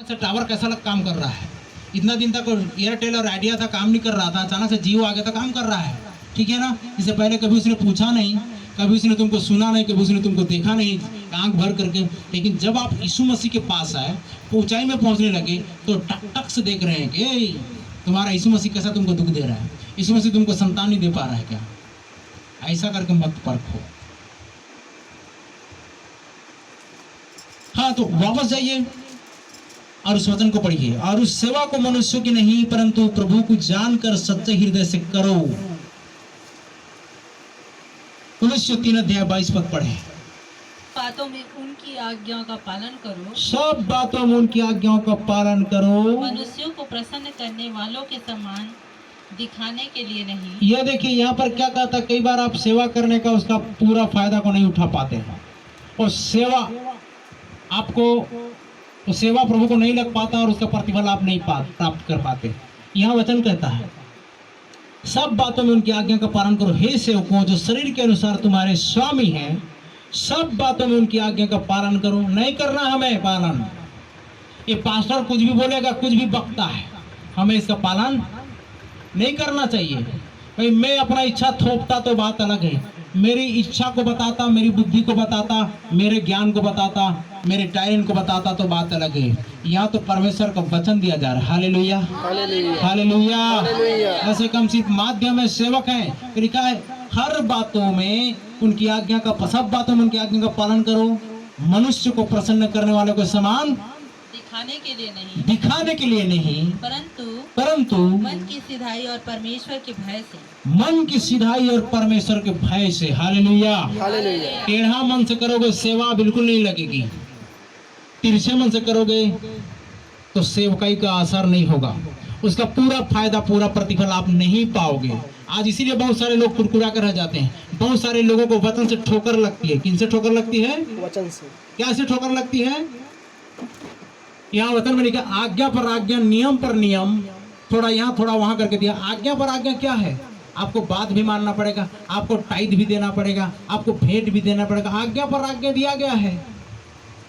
अच्छा टावर कैसा लग काम कर रहा है। इतना दिन तक एयरटेल और आइडिया था काम नहीं कर रहा था, अचानक से जियो आ गया था काम कर रहा है। ठीक है ना। इससे पहले कभी उसने पूछा नहीं, कभी उसने तुमको सुना नहीं, कभी उसने तुमको देखा नहीं आंख भर करके। लेकिन जब आप यीशु मसीह के पास आए, ऊंचाई में पहुंचने लगे, तो टक टक से देख रहे हैं कि "ए, तुम्हारा यीशु मसीह कैसा तुमको दुख दे रहा है, यीशु मसीह तुमको संतान नहीं दे पा रहा है क्या। ऐसा करके मत परखो। हाँ, तो वापस जाइए और उस वचन को पढ़िए। और उस सेवा को मनुष्यों की नहीं परंतु प्रभु को जानकर सच्चे हृदय से करो। कुलुस्सी 3:22 पद पढ़े। बातों में उनकी आज्ञाओं का पालन करो, सब बातों में उनकी आज्ञाओं का पालन करो, मनुष्यों को प्रसन्न करने वालों के समान दिखाने के लिए नहीं। यह देखिए यहाँ पर क्या कहता, कई बार आप सेवा करने का उसका पूरा फायदा को नहीं उठा पाते हैं, और सेवा आपको, तो सेवा प्रभु को नहीं लग पाता और उसका प्रतिफल आप नहीं प्राप्त कर पाते। यहाँ वचन कहता है सब बातों में उनकी आज्ञा का पालन करो, हे सेवकों जो शरीर के अनुसार तुम्हारे स्वामी हैं, सब बातों में उनकी आज्ञा का पालन करो। नहीं करना हमें पालन, ये पास्टर कुछ भी बोलेगा, कुछ भी बकता है, हमें इसका पालन नहीं करना चाहिए। भाई मैं अपना इच्छा थोपता तो बात अलग है, मेरी इच्छा को बताता, मेरी बुद्धि को बताता, मेरे ज्ञान को बताता, मेरे टैलेंट को बताता तो बात अलग है। यहाँ तो परमेश्वर का वचन दिया जा रहा है। Hallelujah hallelujah. ऐसे कम सिर्फ माध्यम है, सेवक है, लिखा है हर बातों में उनकी आज्ञा का, सब बातों में उनकी आज्ञा का पालन करो, मनुष्य को प्रसन्न करने वाले को समान दिखाने के लिए नहीं, दिखाने के लिए नहीं, परंतु मन की सिधाई और परमेश्वर के भय से, मन की सिधाई और परमेश्वर के भय से। हालेलुया। टेढ़ा मन से करोगे सेवा बिल्कुल नहीं लगेगी, तिरछे मन से करोगे तो सेवकाई का असर नहीं होगा, उसका पूरा फायदा, पूरा प्रतिफल आप नहीं पाओगे। आज इसीलिए बहुत सारे लोग कुरकुरा कर रह जाते हैं। बहुत सारे लोगों को वचन से ठोकर लगती है। किन से ठोकर लगती है? वचन से। क्या से ठोकर लगती है? यहाँ वचन में लिखा आज्ञा पर आज्ञा, नियम पर नियम, थोड़ा यहाँ थोड़ा वहां करके दिया। आज्ञा पर आज्ञा क्या है? आपको बात भी मानना पड़ेगा, आपको टाइट भी देना पड़ेगा, आपको भेंट भी देना पड़ेगा। आज्ञा पर आज्ञा दिया गया है,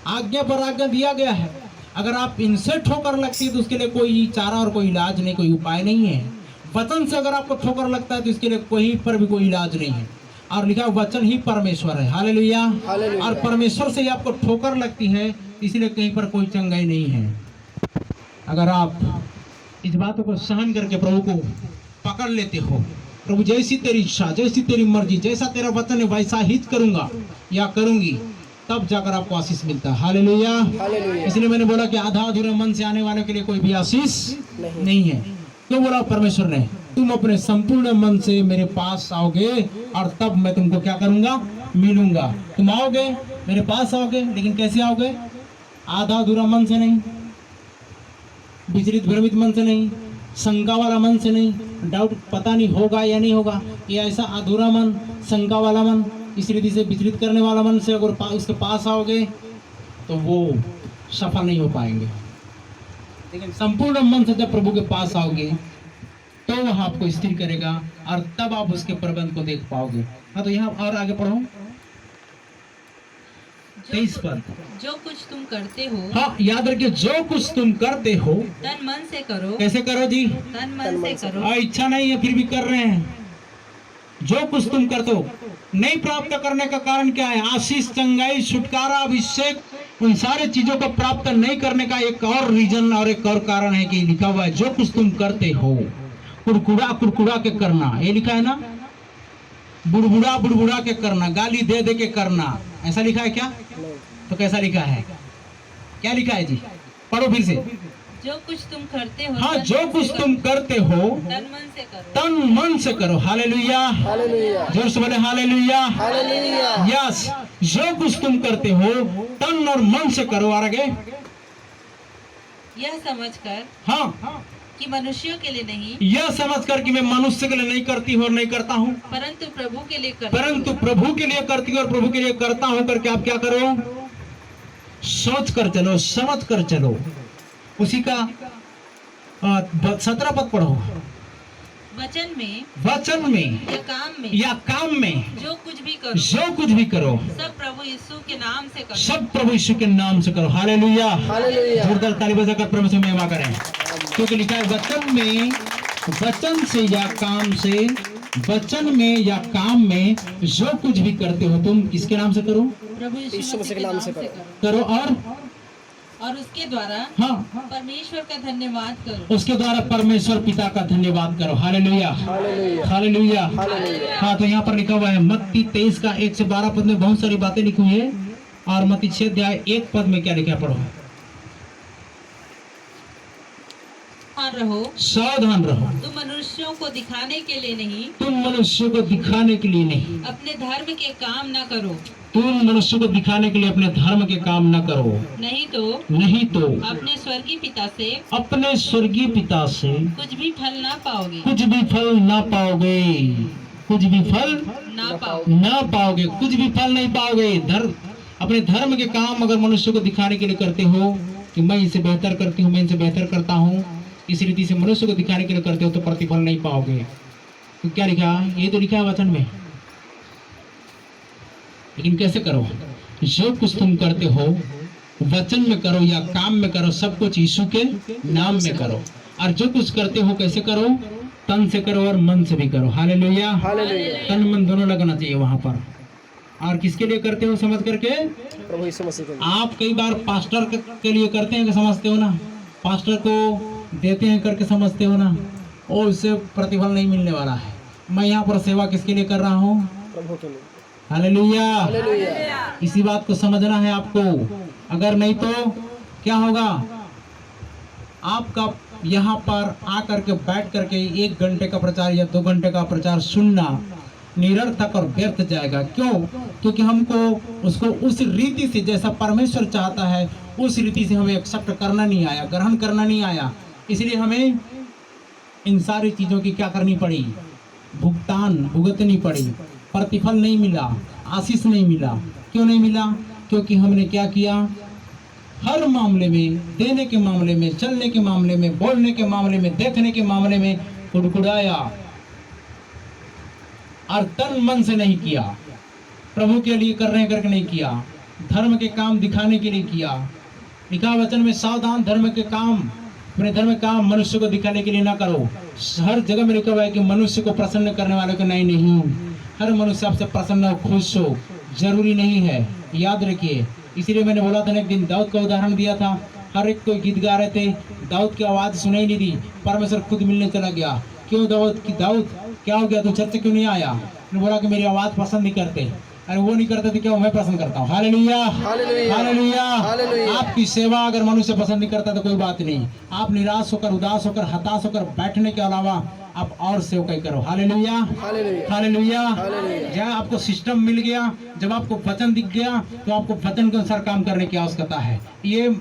आज्ञा पर आज्ञा दिया गया है। अगर आप इनसे ठोकर लगती है तो उसके लिए कोई चारा और कोई इलाज नहीं, कोई उपाय नहीं है। वचन से अगर आपको ठोकर लगता है तो इसके लिए कोई पर भी कोई इलाज नहीं है। और लिखा वचन ही परमेश्वर है। हालेलुया। और परमेश्वर से ही आपको ठोकर लगती है, इसलिए कहीं पर कोई चंगाई नहीं है। अगर आप इस बातों को सहन करके प्रभु को पकड़ लेते हो, प्रभु जैसी तेरी इच्छा, जैसी तेरी मर्जी, जैसा तेरा वचन है वैसा ही करूंगा या करूंगी, तब जाकर आपको आशीष मिलता है। हालेलुया। इसलिए मैंने बोला कि आधा अधूरे मन से आने वाले के लिए कोई भी आशीष नहीं है। क्यों बोला परमेश्वर ने? तुम अपने संपूर्ण मन से मेरे पास आओगे और तब मैं तुमको क्या करूंगा? मिलूंगा। तुम आओगे, मेरे पास आओगे, लेकिन कैसे आओगे? आधा अधूरा मन से नहीं, विचलित भ्रमित मन से नहीं, शंका वाला मन से नहीं, डाउट पता नहीं होगा या नहीं होगा, ये ऐसा अधूरा मन, शंका वाला मन, इस रीति से विचलित करने वाला मन से अगर उसके पास आओगे तो वो सफल नहीं हो पाएंगे। लेकिन संपूर्ण मन से जब प्रभु के पास आओगे तो वह आपको स्थिर करेगा और तब आप उसके प्रबंध को देख पाओगे। हाँ, तो यहाँ और आगे पढ़ो 23 पर। जो कुछ तुम करते हो, हाँ याद रखिए, जो कुछ तुम करते हो तन मन से करो। कैसे करो जी? तन मन से करो। इच्छा नहीं है फिर भी कर रहे हैं। जो कुछ तुम करते हो, नहीं प्राप्त करने का कारण क्या है? आशीष, चंगाई, छुटकारा, अभिषेक, उन सारे चीजों को प्राप्त नहीं करने का एक और रीजन और एक और कारण है कि लिखा हुआ है जो कुछ तुम करते हो, कुड़कुड़ा कुड़कुड़ा के करना, ये लिखा है ना, बुड़बुड़ा बुड़बुड़ा के करना, गाली दे दे के करना, ऐसा लिखा है क्या? तो कैसा लिखा है? क्या लिखा है जी? पढ़ो फिर से। जो कुछ तुम करते हो, हाँ, जो कुछ तुम करते हो तन मन से करो। तन मन से करो। हालेलुया। जोर से बोले हालेलुया। यस, जो कुछ तुम करते हो तन और मन से करो। और आगे यह समझकर हाँ कि मनुष्यों के लिए नहीं, यह समझकर कि मैं मनुष्य के लिए नहीं करती हूँ और नहीं करता हूँ, परंतु प्रभु के लिए करती परंतु प्रभु के लिए करती हूँ और प्रभु के लिए करता हूँ करके आप क्या करो? सोच कर चलो, समझ कर चलो। उसी का 17 पद पढ़ो। वचन में या काम में जो कुछ भी करो सब प्रभु यीशु के नाम से करो। सब प्रभु यीशु के नाम से करो। हालेलुया। जोरदार ताली बजाकर प्रभु से महिमा करें, क्योंकि लिखा है वचन से या काम से, वचन में या काम में जो कुछ भी करते हो तुम किसके नाम से करो? प्रभु यीशु मसीह के नाम से करो। और उसके द्वारा परमेश्वर का धन्यवाद करो। उसके द्वारा परमेश्वर पिता का धन्यवाद करो। Hallelujah, hallelujah. हाँ, तो यहाँ पर लिखा हुआ है मत्ती 23 का 1 से 12 पद में बहुत सारी बातें लिखी हुई है, और मत्ती 6 अध्याय 1 पद में क्या लिखा पढ़ो? सावधान रहो। तुम मनुष्यों को दिखाने के लिए नहीं, तुम मनुष्यों को दिखाने के लिए नहीं, अपने धर्म के काम न करो। तुम मनुष्यों को दिखाने के लिए अपने धर्म के काम न करो, नहीं तो अपने स्वर्गीय पिता से कुछ भी फल ना पाओगे। कुछ भी फल ना पाओगे। कुछ भी फल ना पाओगे। कुछ भी फल नहीं पाओगे। अपने धर्म के काम अगर मनुष्य को दिखाने के लिए करते हो कि मैं इसे बेहतर करती हूँ, मैं इनसे बेहतर करता हूँ, इस रीति से मनुष्य को दिखाने के लिए करते हो तो प्रतिफल नहीं पाओगे। तो क्या लिखा? ये तो लिखा है वचन में, लेकिन कैसे करो? जो कुछ तुम करते हो वचन में करो या काम में करो, सब कुछ यीशु के नाम में करो। और जो कुछ करते हो कैसे करो? तन से करो और मन से भी करो। हालेलुया। तन मन दोनों लगना चाहिए वहां पर। और किसके लिए करते हो समझ करके? प्रभु यीशु मसीह के। आप कई बार पास्टर के लिए करते हैं, समझते हो ना, पास्टर को देते हैं करके समझते हो ना, और उससे प्रतिफल नहीं मिलने वाला है। मैं यहाँ पर सेवा किसके लिए कर रहा हूँ? प्रभु के लिए। हालेलुया। इसी बात को समझना है आपको। अगर नहीं तो क्या होगा? आपका यहाँ पर आकर के बैठ करके 1 घंटे का प्रचार या 2 घंटे का प्रचार सुनना निरर्थक और व्यर्थ जाएगा। क्यों? क्योंकि हमको उसको उस रीति से जैसा परमेश्वर चाहता है उस रीति से हमें एक्सेप्ट करना नहीं आया, ग्रहण करना नहीं आया। इसलिए हमें इन सारी चीज़ों की क्या करनी पड़ी? भुगतनी पड़ी। प्रतिफल नहीं मिला, आशीष नहीं मिला। क्यों नहीं मिला? क्योंकि हमने क्या किया? हर मामले में, देने के मामले में, चलने के मामले में, बोलने के मामले में, देखने के मामले में कुड़कुड़ाया और तन मन से नहीं किया। प्रभु के लिए कर रहे हैं करके नहीं किया, धर्म के काम दिखाने के लिए किया। लिखा वचन में सावधान, धर्म के काम, अपने धर्म के काम मनुष्य को दिखाने के लिए ना करो। हर जगह में लिखा हुआ है कि मनुष्य को प्रसन्न करने वाले को नहीं। हर मनुष्य आपसे प्रसन्न हो, खुश हो, जरूरी नहीं है, याद रखिए। इसीलिए मैंने बोला था एक दिन, दाऊद का उदाहरण दिया था। हर एक कोई गीत गा रहे थे, दाऊद की आवाज़ सुनाई नहीं दी, परमेश्वर खुद मिलने चला गया। क्यों दाऊद क्या हो गया? तो चर्च क्यों नहीं आया? बोला कि मेरी आवाज़ पसंद नहीं करते। अरे वो नहीं करते तो क्या मैं पसंद करता हूँ? Hallelujah, hallelujah. आपकी सेवा अगर मनुष्य पसंद नहीं करता तो कोई बात नहीं। आप निराश होकर, उदास होकर, हताश होकर बैठने के अलावा आप और सेवकाई करो। Hallelujah, hallelujah. जब आपको सिस्टम मिल गया, जब आपको वचन दिख गया, तो आपको वचन के अनुसार काम करने की आवश्यकता है। ये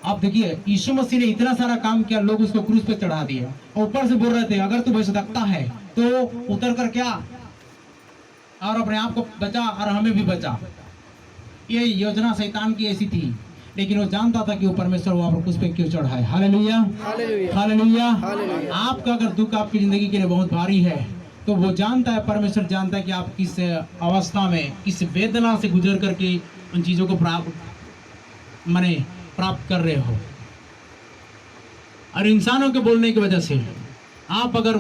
आप देखिए, यीशु मसीह ने इतना सारा काम किया, लोग उसको क्रूस पे चढ़ा दिए। ऊपर से बोल रहे थे अगर तू भविष्यवक्ता है तो उतर कर क्या और अपने आप को बचा और हमें भी बचा। ये योजना शैतान की ऐसी थी, लेकिन वो जानता था कि वो परमेश्वर वहाँ पर क्रूस पे क्यों चढ़ा है। Hallelujah, hallelujah. आपका अगर दुख आपकी जिंदगी के लिए बहुत भारी है तो वो जानता है, परमेश्वर जानता है कि आप किस अवस्था में, किस वेदना से गुजर करके उन चीज़ों को प्राप्त कर रहे हो। और इंसानों के बोलने की वजह से आप अगर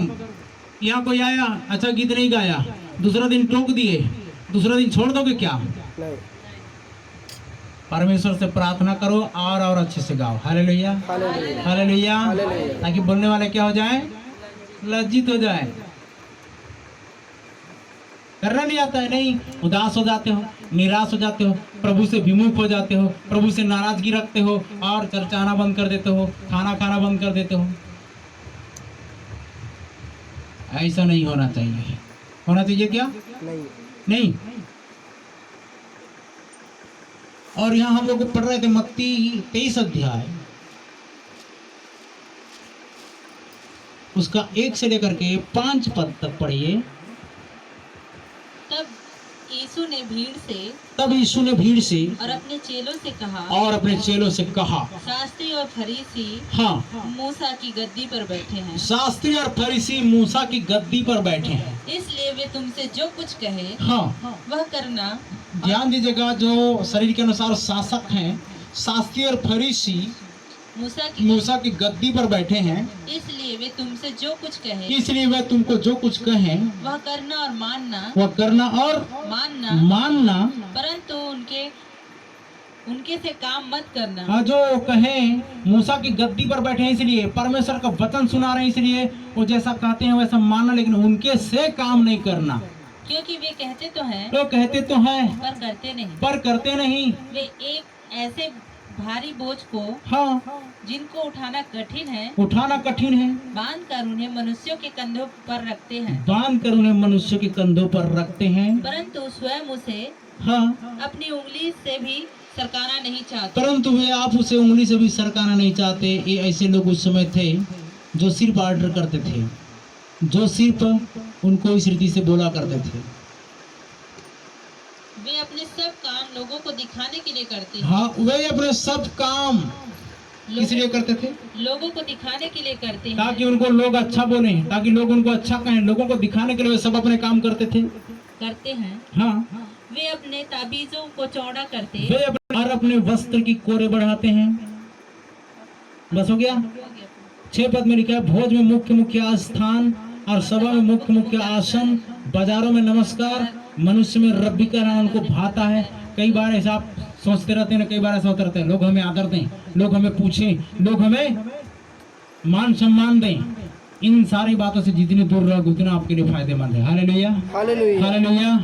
यहाँ कोई आया, अच्छा गीत नहीं गाया, दूसरा दिन टोक दिए, दूसरा दिन छोड़ दोगे क्या? परमेश्वर से प्रार्थना करो और अच्छे से गाओ। Hallelujah, hallelujah. ताकि बोलने वाले क्या हो जाए? लज्जित हो जाए। करना नहीं आता है, नहीं, उदास हो जाते हो, निराश हो जाते हो, प्रभु से विमुख हो जाते हो, प्रभु से नाराजगी रखते हो और चर्च आना बंद कर देते हो, खाना खाना बंद कर देते हो। ऐसा नहीं होना चाहिए। होना चाहिए क्या? नहीं। और यहाँ हम लोग पढ़ रहे थे मत्ती 23 अध्याय, उसका 1 से लेकर के 5 पद तक पढ़िए। तब यीशु ने भीड़ से तब यीशु ने भीड़ से और अपने चेलों से कहा, और अपने चेलों से कहा, शास्त्री और फरीसी हाँ, मूसा की गद्दी पर बैठे हैं, शास्त्री और फरीसी मूसा की गद्दी पर बैठे हैं। इसलिए वे तुमसे जो कुछ कहे हाँ, वह करना। ध्यान दीजिएगा, जो शरीर के अनुसार शासक हैं, शास्त्री और फरीसी मूसा की गद्दी पर बैठे हैं, इसलिए वे तुमसे जो कुछ कहे इसलिए वह तुमको जो कुछ कहें वह करना और मानना, वह करना और मानना, परंतु उनके से काम मत करना। हाँ, जो कहें मूसा की गद्दी पर बैठे हैं इसलिए, परमेश्वर का वचन सुना रहे हैं इसलिए वो जैसा कहते हैं वैसा मानना, लेकिन उनके से काम नहीं करना। क्योंकि वे कहते तो हैं तो कहते तो हैं पर करते नहीं। वे नहीं। एक ऐसे भारी बोझ को, हाँ, जिनको उठाना कठिन है, उठाना कठिन है, बांध कर उन्हें मनुष्यों के कंधों पर रखते हैं, बांध कर उन्हें मनुष्य के कंधों पर रखते हैं, परंतु स्वयं उसे हाँ, अपनी उंगली से भी सरकाना नहीं चाहते। परंतु वे आप उसे उंगली से भी सरकाना नहीं चाहते। ये ऐसे लोग उस समय थे जो सिर्फ ऑर्डर करते थे, जो सिर्फ उनको इस रीति से बोला करते थे। वे अपने सब काम लोगों को दिखाने के लिए करते हैं। हाँ, वे अपने सब काम इसलिए करते थे, लोगों को दिखाने के लिए करते हैं, ताकि उनको लोग अच्छा बोले, ताकि लोग उनको अच्छा कहें। लोगों को दिखाने के लिए वे सब अपने काम करते हैं। हाँ, वे अपने ताबीजों को चौड़ा करते, वे अपने वस्त्र की कोरे बढ़ाते हैं। बस हो गया। 6 पद में लिखा है, भोज में मुख्य मुख्य आस्थान और सभा में मुख्य मुख्य आसन, बाजारों में नमस्कार, मनुष्य में रब्बी का नाम उनको भाता है। कई बार ऐसा आप सोचते रहते हैं ना, कई बार ऐसा होता रहता है, लोग हमें आदर दें, लोग हमें पूछें, लोग हमें मान सम्मान दें। इन सारी बातों से जितनी दूर रहोगे उतना आपके लिए फायदेमंद है। Hallelujah, hallelujah. हालेलुया।